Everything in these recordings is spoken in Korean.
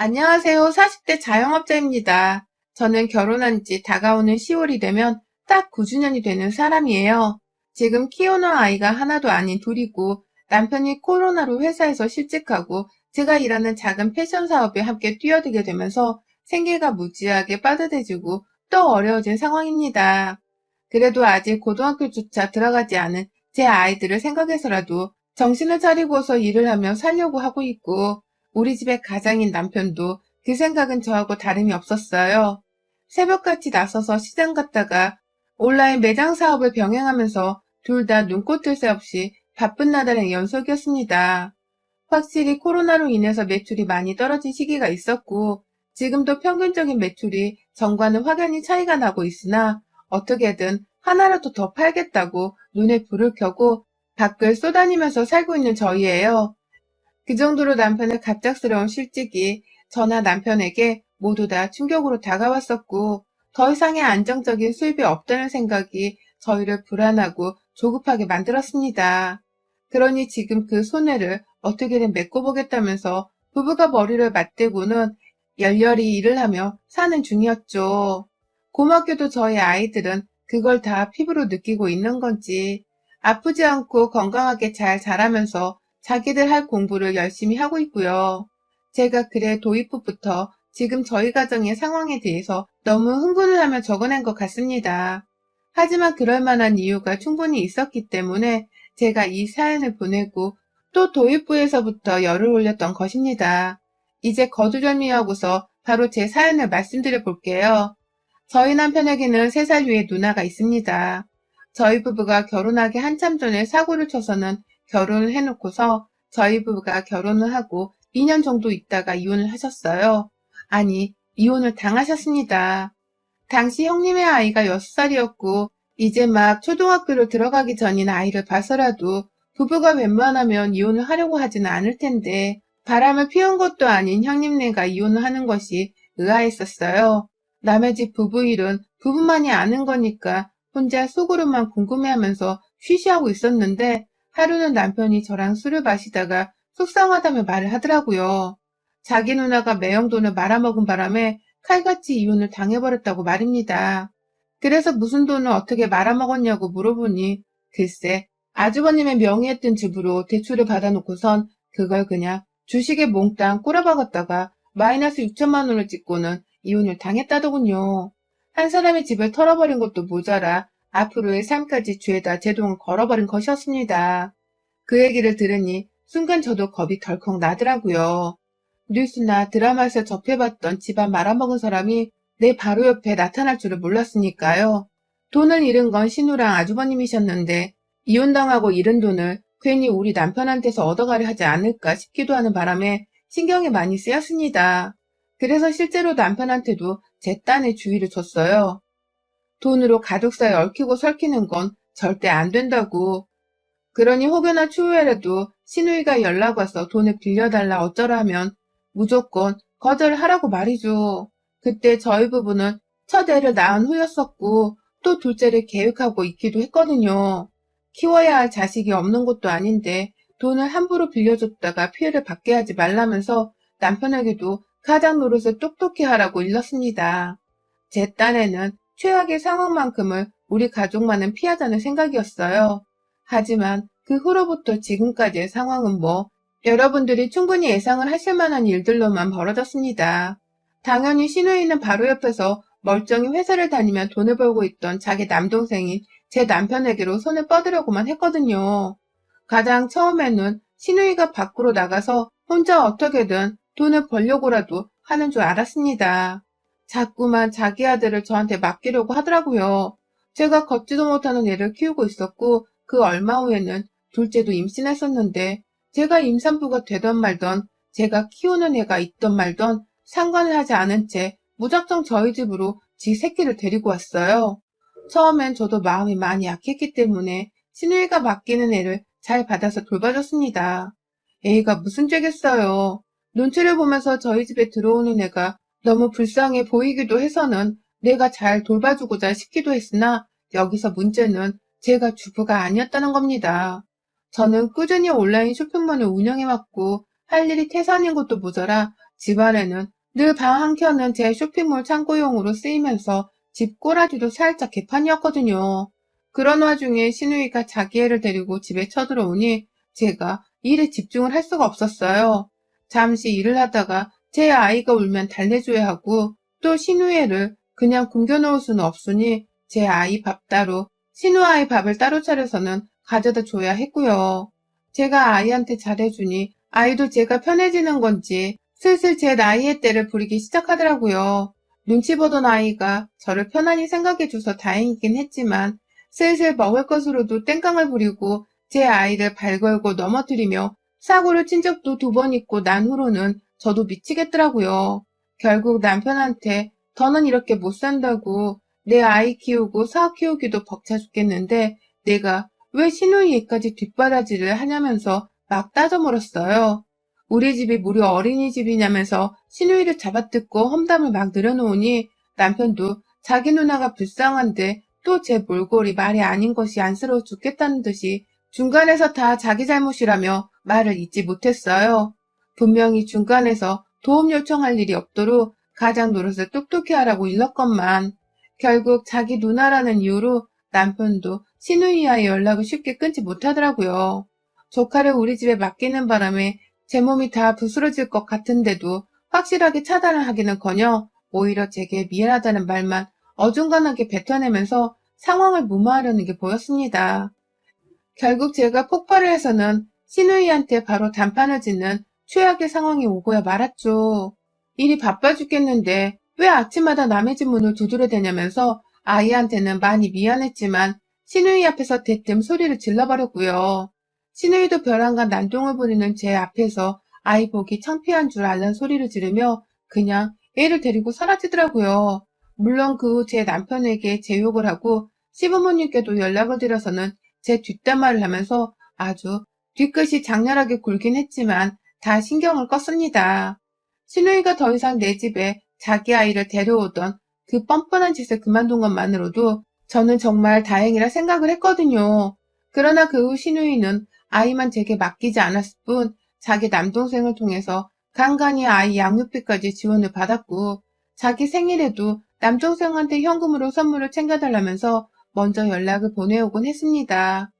안녕하세요. 40대 자영업자입니다. 저는 결혼한 지 다가오는 10월이 되면 딱 9주년이 되는 사람이에요. 지금 키우는 아이가 하나도 아닌 둘이고 남편이 코로나로 회사에서 실직하고 제가 일하는 작은 패션 사업에 함께 뛰어들게 되면서 생계가 무지하게 빠듯해지고 또 어려워진 상황입니다. 그래도 아직 고등학교조차 들어가지 않은 제 아이들을 생각해서라도 정신을 차리고서 일을 하며 살려고 하고 있고 우리 집의 가장인 남편도 그 생각은 저하고 다름이 없었어요. 새벽같이 나서서 시장 갔다가 온라인 매장 사업을 병행하면서 둘 다 눈꽃 뜰 새 없이 바쁜 나날의 연속이었습니다. 확실히 코로나로 인해서 매출이 많이 떨어진 시기가 있었고 지금도 평균적인 매출이 전과는 확연히 차이가 나고 있으나 어떻게든 하나라도 더 팔겠다고 눈에 불을 켜고 밖을 쏘다니면서 살고 있는 저희예요. 그 정도로 남편의 갑작스러운 실직이 저나 남편에게 모두 다 충격으로 다가왔었고 더 이상의 안정적인 수입이 없다는 생각이 저희를 불안하고 조급하게 만들었습니다. 그러니 지금 그 손해를 어떻게든 메꿔보겠다면서 부부가 머리를 맞대고는 열렬히 일을 하며 사는 중이었죠. 고맙게도 저희 아이들은 그걸 다 피부로 느끼고 있는 건지 아프지 않고 건강하게 잘 자라면서 자기들 할 공부를 열심히 하고 있고요. 제가 글의 도입부부터 지금 저희 가정의 상황에 대해서 너무 흥분을 하며 적어낸 것 같습니다. 하지만 그럴 만한 이유가 충분히 있었기 때문에 제가 이 사연을 보내고 또 도입부에서부터 열을 올렸던 것입니다. 이제 거두절미하고서 바로 제 사연을 말씀드려 볼게요. 저희 남편에게는 3살 위에 누나가 있습니다. 저희 부부가 결혼하기 한참 전에 사고를 쳐서는 결혼을 해놓고서 저희 부부가 결혼을 하고 2년 정도 있다가 이혼을 하셨어요. 아니, 이혼을 당하셨습니다. 당시 형님의 아이가 6살이었고 이제 막 초등학교로 들어가기 전인 아이를 봐서라도 부부가 웬만하면 이혼을 하려고 하지는 않을 텐데 바람을 피운 것도 아닌 형님네가 이혼을 하는 것이 의아했었어요. 남의 집 부부 일은 부부만이 아는 거니까 혼자 속으로만 궁금해하면서 쉬쉬하고 있었는데 하루는 남편이 저랑 술을 마시다가 속상하다며 말을 하더라고요. 자기 누나가 매형돈을 말아먹은 바람에 칼같이 이혼을 당해버렸다고 말입니다. 그래서 무슨 돈을 어떻게 말아먹었냐고 물어보니 글쎄 아주버님의 명의에 뜬 집으로 대출을 받아놓고선 그걸 그냥 주식에 몽땅 꼬라박았다가 마이너스 6천만 원을 찍고는 이혼을 당했다더군요. 한 사람의 집을 털어버린 것도 모자라 앞으로의 삶까지 죄다 제동을 걸어버린 것이었습니다. 그 얘기를 들으니 순간 저도 겁이 덜컥 나더라고요. 뉴스나 드라마에서 접해봤던 집안 말아먹은 사람이 내 바로 옆에 나타날 줄을 몰랐으니까요. 돈을 잃은 건 신우랑 아주버님이셨는데 이혼당하고 잃은 돈을 괜히 우리 남편한테서 얻어가려 하지 않을까 싶기도 하는 바람에 신경이 많이 쓰였습니다. 그래서 실제로 남편한테도 제 딴에 주의를 줬어요. 돈으로 가족 사이 얽히고 설키는 건 절대 안 된다고. 그러니 혹여나 추후에라도 시누이가 연락 와서 돈을 빌려달라 어쩌라 하면 무조건 거절하라고 말이죠. 그때 저희 부부는 첫 애를 낳은 후였었고 또 둘째를 계획하고 있기도 했거든요. 키워야 할 자식이 없는 것도 아닌데 돈을 함부로 빌려줬다가 피해를 받게 하지 말라면서 남편에게도 가장 노릇을 똑똑히 하라고 일렀습니다. 제 딴에는 최악의 상황만큼을 우리 가족만은 피하자는 생각이었어요. 하지만 그 후로부터 지금까지의 상황은 여러분들이 충분히 예상을 하실 만한 일들로만 벌어졌습니다. 당연히 시누이는 바로 옆에서 멀쩡히 회사를 다니며 돈을 벌고 있던 자기 남동생인 제 남편에게로 손을 뻗으려고만 했거든요. 가장 처음에는 시누이가 밖으로 나가서 혼자 어떻게든 돈을 벌려고라도 하는 줄 알았습니다. 자꾸만 자기 아들을 저한테 맡기려고 하더라고요. 제가 걷지도 못하는 애를 키우고 있었고 그 얼마 후에는 둘째도 임신했었는데 제가 임산부가 되던 말던 제가 키우는 애가 있던 말던 상관을 하지 않은 채 무작정 저희 집으로 지 새끼를 데리고 왔어요. 처음엔 저도 마음이 많이 약했기 때문에 시누이가 맡기는 애를 잘 받아서 돌봐줬습니다. 애가 무슨 죄겠어요. 눈치를 보면서 저희 집에 들어오는 애가 너무 불쌍해 보이기도 해서는 내가 잘 돌봐주고자 싶기도 했으나 여기서 문제는 제가 주부가 아니었다는 겁니다. 저는 꾸준히 온라인 쇼핑몰을 운영해왔고 할 일이 태산인 것도 모자라 집안에는 늘 방 한켠은 제 쇼핑몰 창고용으로 쓰이면서 집 꼬라지도 살짝 개판이었거든요. 그런 와중에 시누이가 자기 애를 데리고 집에 쳐들어오니 제가 일에 집중을 할 수가 없었어요. 잠시 일을 하다가 제 아이가 울면 달래줘야 하고 또 시누이 애를 그냥 굶겨놓을 수는 없으니 제 아이 밥 따로, 시누 아이 밥을 따로 차려서는 가져다 줘야 했고요. 제가 아이한테 잘해주니 아이도 제가 편해지는 건지 슬슬 제 나이의 때를 부리기 시작하더라고요. 눈치 보던 아이가 저를 편안히 생각해줘서 다행이긴 했지만 슬슬 먹을 것으로도 땡깡을 부리고 제 아이를 발걸고 넘어뜨리며 사고를 친 적도 2번 있고 난 후로는 저도 미치겠더라고요. 결국 남편한테 더는 이렇게 못 산다고 내 아이 키우고 사업 키우기도 벅차 죽겠는데 내가 왜 시누이 애까지 뒷바라지를 하냐면서 막 따져물었어요. 우리 집이 무료 어린이집이냐면서 시누이를 잡아뜯고 험담을 막 늘어놓으니 남편도 자기 누나가 불쌍한데 또 제 몰골이 말이 아닌 것이 안쓰러워 죽겠다는 듯이 중간에서 다 자기 잘못이라며 말을 잇지 못했어요. 분명히 중간에서 도움 요청할 일이 없도록 가장 노릇을 똑똑히 하라고 일렀건만 결국 자기 누나라는 이유로 남편도 시누이와의 연락을 쉽게 끊지 못하더라고요. 조카를 우리 집에 맡기는 바람에 제 몸이 다 부스러질 것 같은데도 확실하게 차단을 하기는커녕 오히려 제게 미안하다는 말만 어중간하게 뱉어내면서 상황을 무마하려는 게 보였습니다. 결국 제가 폭발을 해서는 시누이한테 바로 단판을 짓는 최악의 상황이 오고야 말았죠. 일이 바빠 죽겠는데 왜 아침마다 남의 집 문을 두드려대냐면서 아이한테는 많이 미안했지만 시누이 앞에서 대뜸 소리를 질러버렸고요. 시누이도 벼랑간 난동을 부리는 제 앞에서 아이 보기 창피한 줄 알란 소리를 지르며 그냥 애를 데리고 사라지더라고요. 물론 그 후 제 남편에게 제 욕을 하고 시부모님께도 연락을 드려서는 제 뒷담화를 하면서 아주 뒤끝이 장렬하게 굴긴 했지만 다 신경을 껐습니다. 시누이가 더 이상 내 집에 자기 아이를 데려오던 그 뻔뻔한 짓을 그만둔 것만으로도 저는 정말 다행이라 생각을 했거든요. 그러나 그 후 시누이는 아이만 제게 맡기지 않았을 뿐 자기 남동생을 통해서 간간히 아이 양육비까지 지원을 받았고 자기 생일에도 남동생한테 현금으로 선물을 챙겨달라면서 먼저 연락을 보내오곤 했습니다.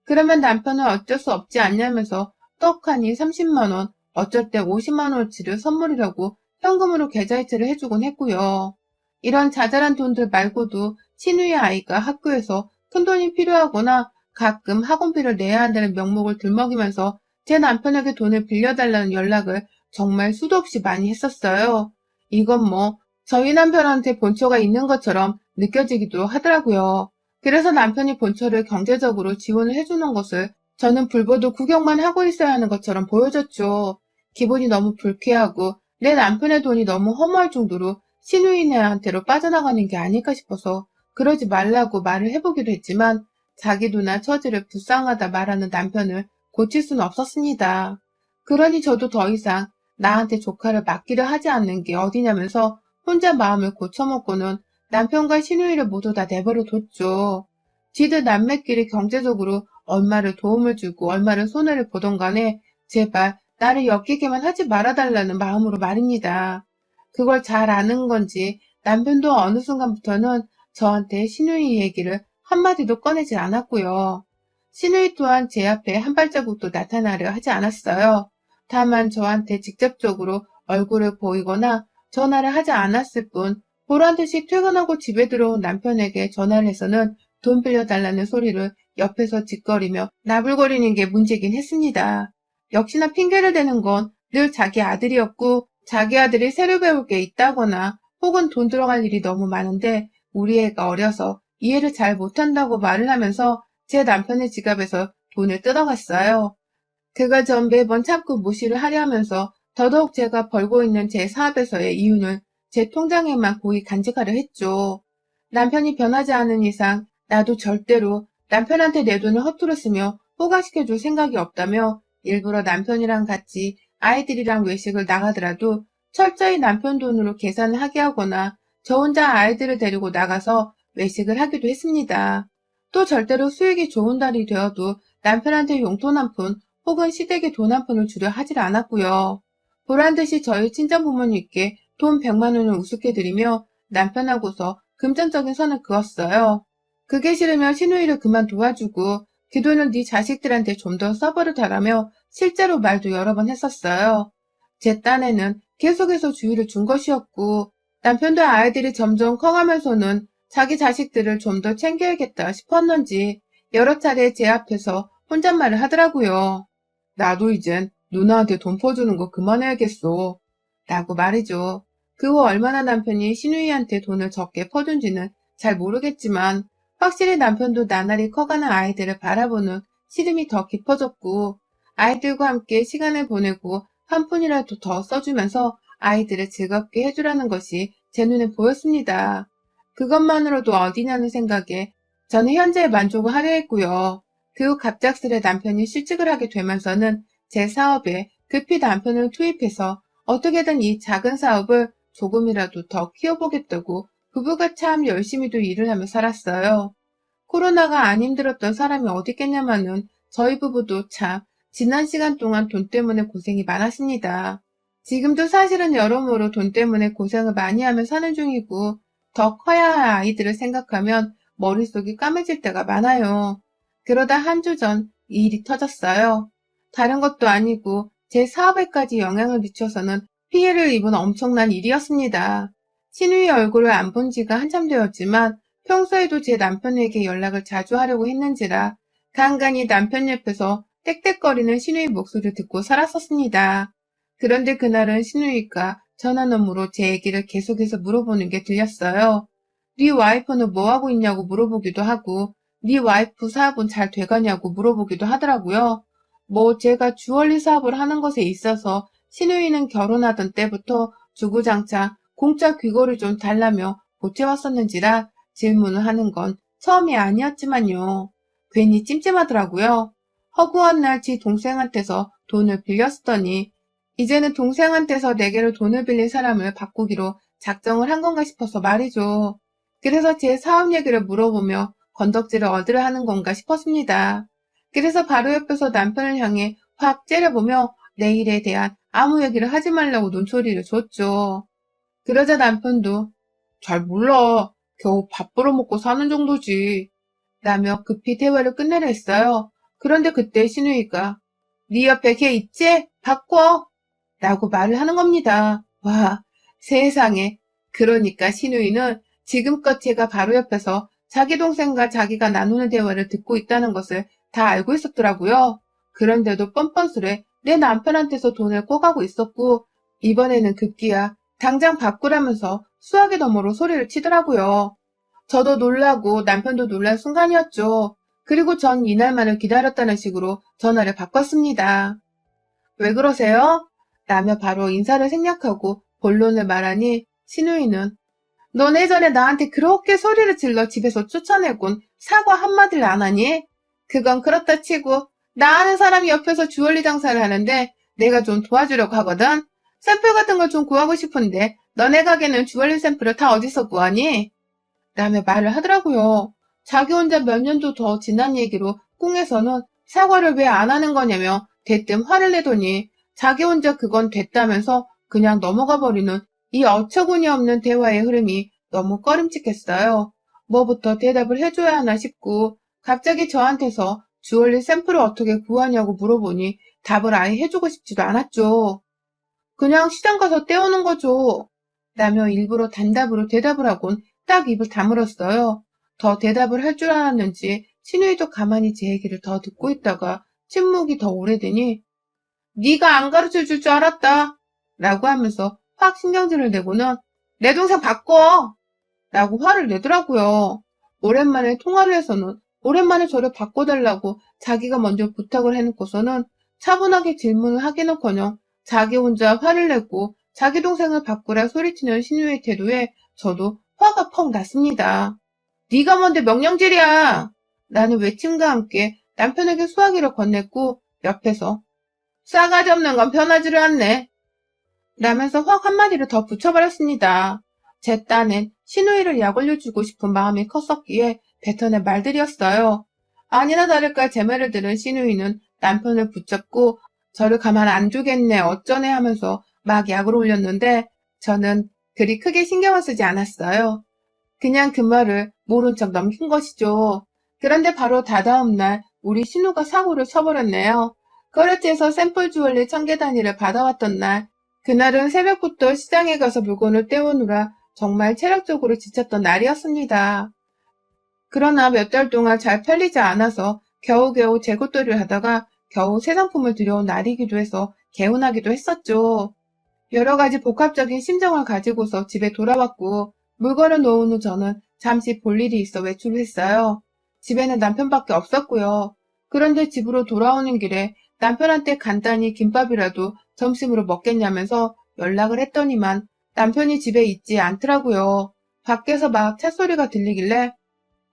그러면 남편은 어쩔 수 없지 않냐면서 떡하니 30만 원, 어쩔 때 50만 원어치를 선물이라고 현금으로 계좌이체를 해주곤 했고요. 이런 자잘한 돈들 말고도 시누이 아이가 학교에서 큰돈이 필요하거나 가끔 학원비를 내야 한다는 명목을 들먹이면서 제 남편에게 돈을 빌려달라는 연락을 정말 수도 없이 많이 했었어요. 이건 뭐 저희 남편한테 본처가 있는 것처럼 느껴지기도 하더라고요. 그래서 남편이 본처를 경제적으로 지원을 해주는 것을 저는 불보듯 구경만 하고 있어야 하는 것처럼 보여졌죠. 기분이 너무 불쾌하고 내 남편의 돈이 너무 허무할 정도로 시누이네한테로 빠져나가는 게 아닐까 싶어서 그러지 말라고 말을 해보기도 했지만 자기 누나 처지를 불쌍하다 말하는 남편을 고칠 수는 없었습니다. 그러니 저도 더 이상 나한테 조카를 맡기려 하지 않는 게 어디냐면서 혼자 마음을 고쳐먹고는 남편과 시누이를 모두 다 내버려 뒀죠. 지들 남매끼리 경제적으로 얼마를 도움을 주고 얼마를 손해를 보던 간에 제발 나를 엮이게만 하지 말아달라는 마음으로 말입니다. 그걸 잘 아는 건지 남편도 어느 순간부터는 저한테 시누이 얘기를 한마디도 꺼내질 않았고요. 시누이 또한 제 앞에 한 발자국도 나타나려 하지 않았어요. 다만 저한테 직접적으로 얼굴을 보이거나 전화를 하지 않았을 뿐 보란듯이 퇴근하고 집에 들어온 남편에게 전화를 해서는 돈 빌려달라는 소리를 옆에서 짓거리며 나불거리는 게 문제긴 했습니다. 역시나 핑계를 대는 건 늘 자기 아들이었고 자기 아들이 새로 배울 게 있다거나 혹은 돈 들어갈 일이 너무 많은데 우리 애가 어려서 이해를 잘 못한다고 말을 하면서 제 남편의 지갑에서 돈을 뜯어갔어요. 그가 전 매번 참고 무시를 하려 하면서 더더욱 제가 벌고 있는 제 사업에서의 이윤을 제 통장에만 고이 간직하려 했죠. 남편이 변하지 않은 이상 나도 절대로 남편한테 내 돈을 허투루 쓰며 호강시켜줄 생각이 없다며 일부러 남편이랑 같이 아이들이랑 외식을 나가더라도 철저히 남편 돈으로 계산을 하게 하거나 저 혼자 아이들을 데리고 나가서 외식을 하기도 했습니다. 또 절대로 수익이 좋은 달이 되어도 남편한테 용돈 한 푼 혹은 시댁에 돈 한 푼을 주려 하질 않았고요. 보란듯이 저희 친정 부모님께 돈 100만 원을 우습게 드리며 남편하고서 금전적인 선을 그었어요. 그게 싫으면 시누이를 그만 도와주고 그 돈을 네 자식들한테 좀 더 써버릇하라며 실제로 말도 여러 번 했었어요. 제 딴에는 계속해서 주의를 준 것이었고 남편도 아이들이 점점 커가면서는 자기 자식들을 좀 더 챙겨야겠다 싶었는지 여러 차례 제 앞에서 혼잣말을 하더라고요. 나도 이젠 누나한테 돈 퍼주는 거 그만해야겠어. 라고 말이죠. 그 후 얼마나 남편이 시누이한테 돈을 적게 퍼준지는 잘 모르겠지만 확실히 남편도 나날이 커가는 아이들을 바라보는 시름이 더 깊어졌고 아이들과 함께 시간을 보내고 한 푼이라도 더 써주면서 아이들을 즐겁게 해주라는 것이 제 눈에 보였습니다. 그것만으로도 어디냐는 생각에 저는 현재에 만족을 하려 했고요. 그 후 갑작스레 남편이 실직을 하게 되면서는 제 사업에 급히 남편을 투입해서 어떻게든 이 작은 사업을 조금이라도 더 키워보겠다고 부부가 참 열심히도 일을 하며 살았어요. 코로나가 안 힘들었던 사람이 어디 있겠냐마는 저희 부부도 참 지난 시간 동안 돈 때문에 고생이 많았습니다. 지금도 사실은 여러모로 돈 때문에 고생을 많이 하며 사는 중이고 더 커야 할 아이들을 생각하면 머릿속이 까매질 때가 많아요. 그러다 한 주 전 이 일이 터졌어요. 다른 것도 아니고 제 사업에까지 영향을 미쳐서는 피해를 입은 엄청난 일이었습니다. 신우의 얼굴을 안 본 지가 한참 되었지만 평소에도 제 남편에게 연락을 자주 하려고 했는지라 간간히 남편 옆에서 떽떽거리는 신우의 목소리를 듣고 살았었습니다. 그런데 그날은 신우이가 전화 너머로 제 얘기를 계속해서 물어보는 게 들렸어요. 네 와이프는 뭐하고 있냐고 물어보기도 하고 네 와이프 사업은 잘 돼가냐고 물어보기도 하더라고요. 뭐 제가 주얼리 사업을 하는 것에 있어서 신우이는 결혼하던 때부터 주구장창 공짜 귀걸이 좀 달라며 보채왔었는지라 질문을 하는 건 처음이 아니었지만요. 괜히 찜찜하더라고요. 허구한 날 지 동생한테서 돈을 빌렸더니 이제는 동생한테서 내게로 돈을 빌린 사람을 바꾸기로 작정을 한 건가 싶어서 말이죠. 그래서 제 사업 얘기를 물어보며 건덕지를 얻으려 하는 건가 싶었습니다. 그래서 바로 옆에서 남편을 향해 확 째려보며 내 일에 대한 아무 얘기를 하지 말라고 눈초리를 줬죠. 그러자 남편도 잘 몰라. 겨우 밥 벌어먹고 사는 정도지. 라며 급히 대화를 끝내려 했어요. 그런데 그때 신우이가 네 옆에 걔 있지? 바꿔! 라고 말을 하는 겁니다. 와, 세상에. 그러니까 신우이는 지금껏 제가 바로 옆에서 자기 동생과 자기가 나누는 대화를 듣고 있다는 것을 다 알고 있었더라고요. 그런데도 뻔뻔스레 내 남편한테서 돈을 꿔가고 있었고 이번에는 급기야 당장 바꾸라면서 수화기 너머로 소리를 치더라고요. 저도 놀라고 남편도 놀란 순간이었죠. 그리고 전 이날만을 기다렸다는 식으로 전화를 바꿨습니다. 왜 그러세요? 라며 바로 인사를 생략하고 본론을 말하니 신우이는 너네 전에 나한테 그렇게 소리를 질러 집에서 쫓아내곤 사과 한마디를 안 하니? 그건 그렇다 치고 나 아는 사람이 옆에서 주얼리 장사를 하는데 내가 좀 도와주려고 하거든? 샘플 같은 걸 좀 구하고 싶은데 너네 가게는 주얼리 샘플을 다 어디서 구하니? 라며 말을 하더라고요. 자기 혼자 몇 년도 더 지난 얘기로 꿍에서는 사과를 왜 안 하는 거냐며 대뜸 화를 내더니 자기 혼자 그건 됐다면서 그냥 넘어가 버리는 이 어처구니 없는 대화의 흐름이 너무 꺼림칙했어요. 뭐부터 대답을 해줘야 하나 싶고 갑자기 저한테서 주얼리 샘플을 어떻게 구하냐고 물어보니 답을 아예 해주고 싶지도 않았죠. 그냥 시장 가서 떼오는 거죠. 라며 일부러 단답으로 대답을 하곤 딱 입을 다물었어요. 더 대답을 할 줄 알았는지 신우이도 가만히 제 얘기를 더 듣고 있다가 침묵이 더 오래되니 네가 안 가르쳐 줄 줄 알았다 라고 하면서 확 신경질을 내고는 내 동생 바꿔 라고 화를 내더라고요. 오랜만에 통화를 해서는 오랜만에 저를 바꿔달라고 자기가 먼저 부탁을 해놓고서는 차분하게 질문을 하기는커녕 자기 혼자 화를 내고 자기 동생을 바꾸라 소리치는 신우의 태도에 저도 화가 펑 났습니다. 네가 뭔데 명령질이야! 라는 외침과 함께 남편에게 수화기를 건넸고 옆에서 싸가지 없는 건 편하지를 않네. 라면서 확 한마디를 더 붙여버렸습니다. 제 딴엔 신우이를 약 올려주고 싶은 마음이 컸었기에 뱉어낸 말들이었어요. 아니나 다를까 제 말을 들은 신우이는 남편을 붙잡고 저를 가만 안 두겠네 어쩌네 하면서 막 약을 올렸는데 저는 그리 크게 신경을 쓰지 않았어요. 그냥 그 말을 모른 척 넘긴 것이죠. 그런데 바로 다다음 날 우리 신우가 사고를 쳐버렸네요. 거래처에서 샘플 주얼리 1000개 단위를 받아왔던 날, 그날은 새벽부터 시장에 가서 물건을 떼오느라 정말 체력적으로 지쳤던 날이었습니다. 그러나 몇 달 동안 잘 팔리지 않아서 겨우겨우 재고떨이를 하다가 겨우 새 상품을 들여온 날이기도 해서 개운하기도 했었죠. 여러 가지 복합적인 심정을 가지고서 집에 돌아왔고 물건을 놓은 후 저는 잠시 볼 일이 있어 외출을 했어요. 집에는 남편밖에 없었고요. 그런데 집으로 돌아오는 길에 남편한테 간단히 김밥이라도 점심으로 먹겠냐면서 연락을 했더니만 남편이 집에 있지 않더라고요. 밖에서 막 찻소리가 들리길래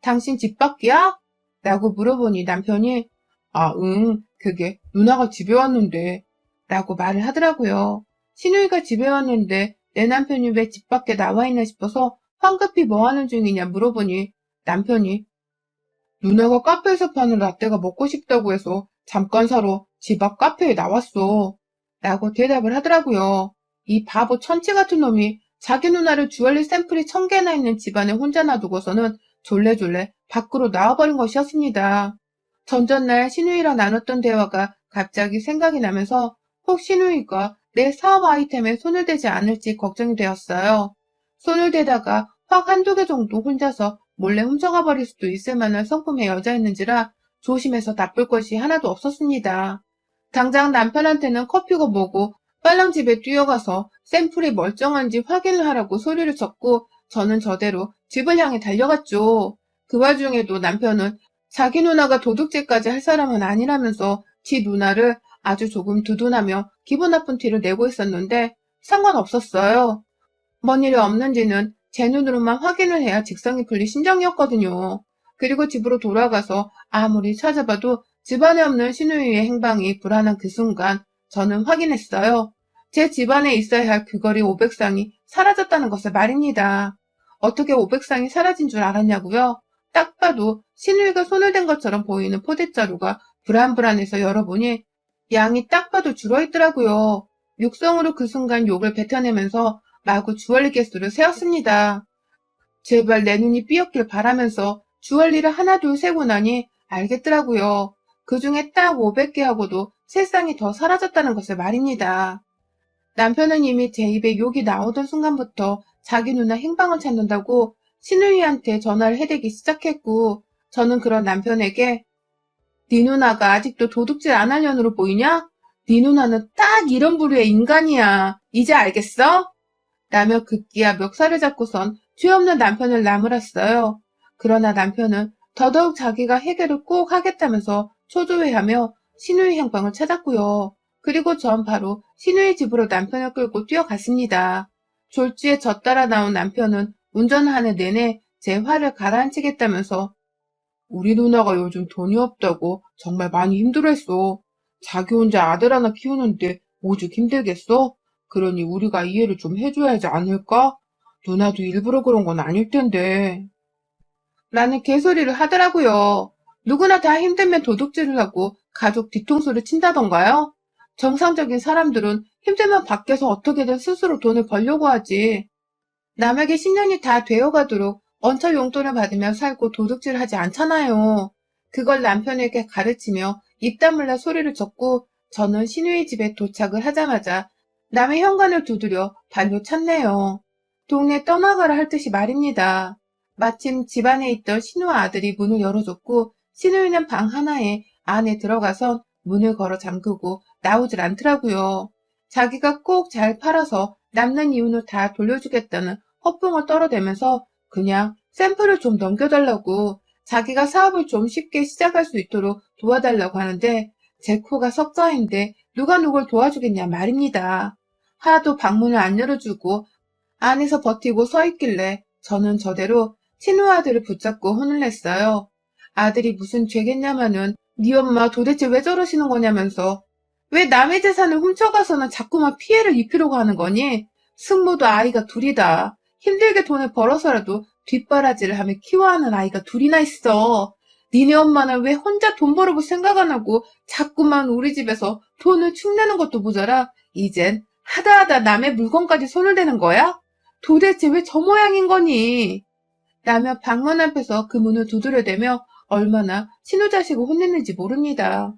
당신 집 밖이야? 라고 물어보니 남편이 아, 응, 그게 누나가 집에 왔는데 라고 말을 하더라고요. 신우이가 집에 왔는데 내 남편이 왜 집 밖에 나와 있나 싶어서 황급히 뭐 하는 중이냐 물어보니 남편이 누나가 카페에서 파는 라떼가 먹고 싶다고 해서 잠깐 사러 집 앞 카페에 나왔어. 라고 대답을 하더라고요. 이 바보 천치 같은 놈이 자기 누나를 주얼리 샘플이 1000개나 있는 집안에 혼자 놔두고서는 졸래졸래 밖으로 나와버린 것이었습니다. 전전날 신우이랑 나눴던 대화가 갑자기 생각이 나면서 혹 신우이가 내 사업 아이템에 손을 대지 않을지 걱정이 되었어요. 손을 대다가 확 한두 개 정도 혼자서 몰래 훔쳐가 버릴 수도 있을 만한 성품의 여자였는지라 조심해서 나쁠 것이 하나도 없었습니다. 당장 남편한테는 커피가 뭐고 빨랑 집에 뛰어가서 샘플이 멀쩡한지 확인을 하라고 소리를 쳤고 저는 저대로 집을 향해 달려갔죠. 그 와중에도 남편은 자기 누나가 도둑질까지 할 사람은 아니라면서 지 누나를 아주 조금 두둔하며 기분 나쁜 티를 내고 있었는데 상관없었어요. 뭔 일이 없는지는 제 눈으로만 확인을 해야 직성이 풀릴 심정이었거든요. 그리고 집으로 돌아가서 아무리 찾아봐도 집안에 없는 신우이의 행방이 불안한 그 순간 저는 확인했어요. 제 집안에 있어야 할 귀걸이 500쌍이 사라졌다는 것을 말입니다. 어떻게 500쌍이 사라진 줄 알았냐고요? 딱 봐도 신우이가 손을 댄 것처럼 보이는 포대자루가 불안불안해서 열어보니 양이 딱 봐도 줄어있더라고요. 육성으로 그 순간 욕을 뱉어내면서 마구 주얼리 개수를 세었습니다. 제발 내 눈이 삐었길 바라면서 주얼리를 하나둘 세고 나니 알겠더라고요. 그 중에 딱 500개하고도 3쌍이 더 사라졌다는 것을 말입니다. 남편은 이미 제 입에 욕이 나오던 순간부터 자기 누나 행방을 찾는다고 신우이한테 전화를 해대기 시작했고 저는 그런 남편에게 네 누나가 아직도 도둑질 안 할 년으로 보이냐? 네 누나는 딱 이런 부류의 인간이야. 이제 알겠어? 라며 급기야 멱살을 잡고선 죄 없는 남편을 나무랐어요. 그러나 남편은 더더욱 자기가 해결을 꼭 하겠다면서 초조해하며 신우이 행방을 찾았고요. 그리고 전 바로 신우이 집으로 남편을 끌고 뛰어갔습니다. 졸지에 저 따라 나온 남편은 운전하는 내내 제 화를 가라앉히겠다면서 우리 누나가 요즘 돈이 없다고 정말 많이 힘들어했어. 자기 혼자 아들 하나 키우는데 오죽 힘들겠어? 그러니 우리가 이해를 좀 해줘야 하지 않을까? 누나도 일부러 그런 건 아닐 텐데. 라는 개소리를 하더라고요. 누구나 다 힘들면 도둑질을 하고 가족 뒤통수를 친다던가요? 정상적인 사람들은 힘들면 밖에서 어떻게든 스스로 돈을 벌려고 하지. 남에게 10년이 다 되어가도록 언처 용돈을 받으며 살고 도둑질하지 않잖아요. 그걸 남편에게 가르치며 입 다물라 소리를 쳤고 저는 신우이 집에 도착을 하자마자 남의 현관을 두드려 발로 찼네요. 동네 떠나가라 할 듯이 말입니다. 마침 집안에 있던 신우 아들이 문을 열어줬고 신우이는 방 하나에 안에 들어가서 문을 걸어 잠그고 나오질 않더라고요. 자기가 꼭 잘 팔아서 남는 이윤을 다 돌려주겠다는 헛붕을 떨어대면서 그냥 샘플을 좀 넘겨달라고 자기가 사업을 좀 쉽게 시작할 수 있도록 도와달라고 하는데 제 코가 석자인데 누가 누굴 도와주겠냐 말입니다. 하도 방문을 안 열어주고 안에서 버티고 서 있길래 저는 저대로 친우 아들을 붙잡고 혼을 냈어요. 아들이 무슨 죄겠냐마는 네 엄마 도대체 왜 저러시는 거냐면서 왜 남의 재산을 훔쳐가서는 자꾸만 피해를 입히려고 하는 거니? 승모도 아이가 둘이다. 힘들게 돈을 벌어서라도 뒷바라지를 하며 키워하는 아이가 둘이나 있어. 니네 엄마는 왜 혼자 돈 벌어볼 생각 안 하고 자꾸만 우리 집에서 돈을 축내는 것도 모자라 이젠 하다 남의 물건까지 손을 대는 거야? 도대체 왜 저 모양인 거니? 라며 방문 앞에서 그 문을 두드려대며 얼마나 신우자식을 혼냈는지 모릅니다.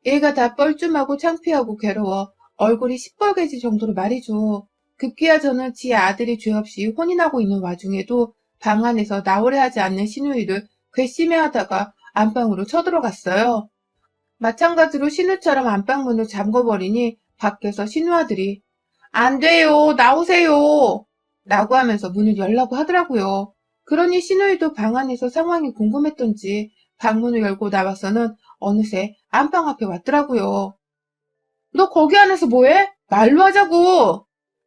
얘가 다 뻘쭘하고 창피하고 괴로워 얼굴이 시뻘개질 정도로 말이죠. 급기야 저는 지 아들이 죄 없이 혼인하고 있는 와중에도 방 안에서 나오려 하지 않는 신우이를 괘씸해하다가 안방으로 쳐들어갔어요. 마찬가지로 신우처럼 안방문을 잠궈버리니 밖에서 신우 아들이 안 돼요, 나오세요 라고 하면서 문을 열라고 하더라고요. 그러니 신우이도 방 안에서 상황이 궁금했던지 방문을 열고 나와서는 어느새 안방 앞에 왔더라고요. 너 거기 안에서 뭐해? 말로 하자고!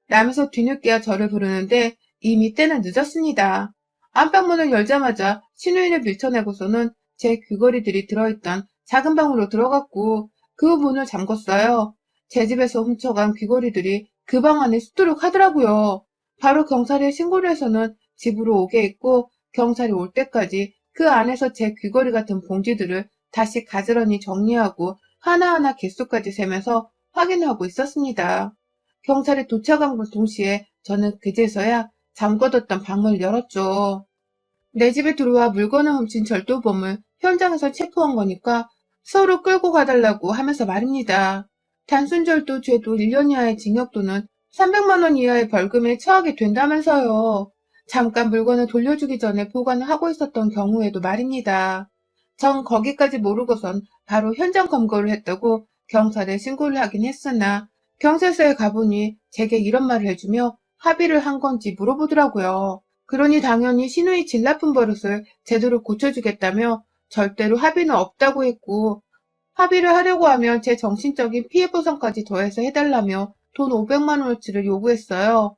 라면서 뒤늦게야 저를 부르는데 이미 때는 늦었습니다. 안방문을 열자마자 신우이를 밀쳐내고서는 제 귀걸이들이 들어있던 작은 방으로 들어갔고 그 문을 잠궜어요. 제 집에서 훔쳐간 귀걸이들이 그 방 안에 수두룩 하더라고요. 바로 경찰에 신고를 해서는 집으로 오게 했고 경찰이 올 때까지 그 안에서 제 귀걸이 같은 봉지들을 다시 가지런히 정리하고 하나하나 개수까지 세면서 확인하고 있었습니다. 경찰이 도착한 동시에 저는 그제서야 잠궈뒀던 방문을 열었죠. 내 집에 들어와 물건을 훔친 절도범을 현장에서 체포한 거니까 서로 끌고 가달라고 하면서 말입니다. 단순 절도 죄도 1년 이하의 징역 또는 300만 원 이하의 벌금에 처하게 된다면서요. 잠깐 물건을 돌려주기 전에 보관을 하고 있었던 경우에도 말입니다. 전 거기까지 모르고선 바로 현장 검거를 했다고 경찰에 신고를 하긴 했으나 경찰서에 가보니 제게 이런 말을 해주며 합의를 한 건지 물어보더라고요. 그러니 당연히 신우이 질 나쁜 버릇을 제대로 고쳐주겠다며 절대로 합의는 없다고 했고 합의를 하려고 하면 제 정신적인 피해 보상까지 더해서 해달라며 돈 500만 원어치를 요구했어요.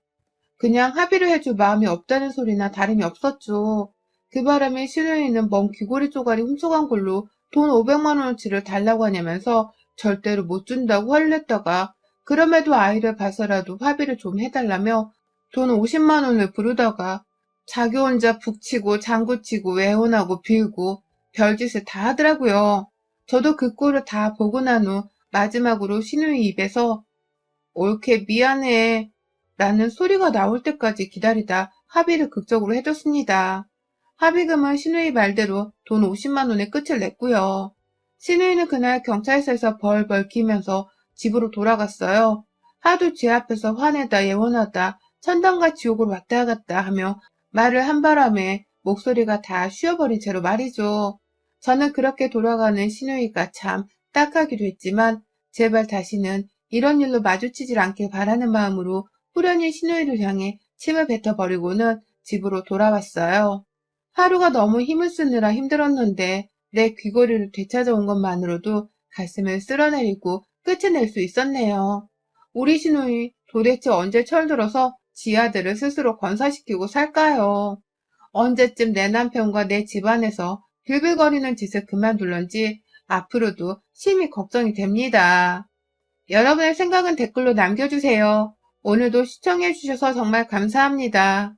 그냥 합의를 해줄 마음이 없다는 소리나 다름이 없었죠. 그 바람에 신우이는 먼 귀걸이 쪼가리 훔쳐간 걸로 돈 500만 원어치를 달라고 하냐면서 절대로 못 준다고 화를 냈다가 그럼에도 아이를 봐서라도 합의를 좀 해달라며 돈 50만 원을 부르다가 자기 혼자 북치고 장구치고 외혼하고 빌고 별짓을 다 하더라고요. 저도 그 꼴을 다 보고 난 후 마지막으로 신우이 입에서 옳게 미안해 라는 소리가 나올 때까지 기다리다 합의를 극적으로 해줬습니다. 합의금은 신우이 말대로 돈 50만 원에 끝을 냈고요. 신우이는 그날 경찰서에서 벌벌 기면서 집으로 돌아갔어요. 하도 제 앞에서 화내다 예원하다 천당과 지옥을 왔다 갔다 하며 말을 한 바람에 목소리가 다 쉬어버린 채로 말이죠. 저는 그렇게 돌아가는 신우이가 참 딱하기도 했지만 제발 다시는 이런 일로 마주치질 않길 바라는 마음으로 후련히 신우이를 향해 침을 뱉어버리고는 집으로 돌아왔어요. 하루가 너무 힘을 쓰느라 힘들었는데 내 귀걸이를 되찾아온 것만으로도 가슴을 쓸어내리고 끝을 낼 수 있었네요. 우리 신우이 도대체 언제 철들어서 지 아들을 스스로 건사시키고 살까요? 언제쯤 내 남편과 내 집안에서 빌빌거리는 짓을 그만둘런지 앞으로도 심히 걱정이 됩니다. 여러분의 생각은 댓글로 남겨주세요. 오늘도 시청해주셔서 정말 감사합니다.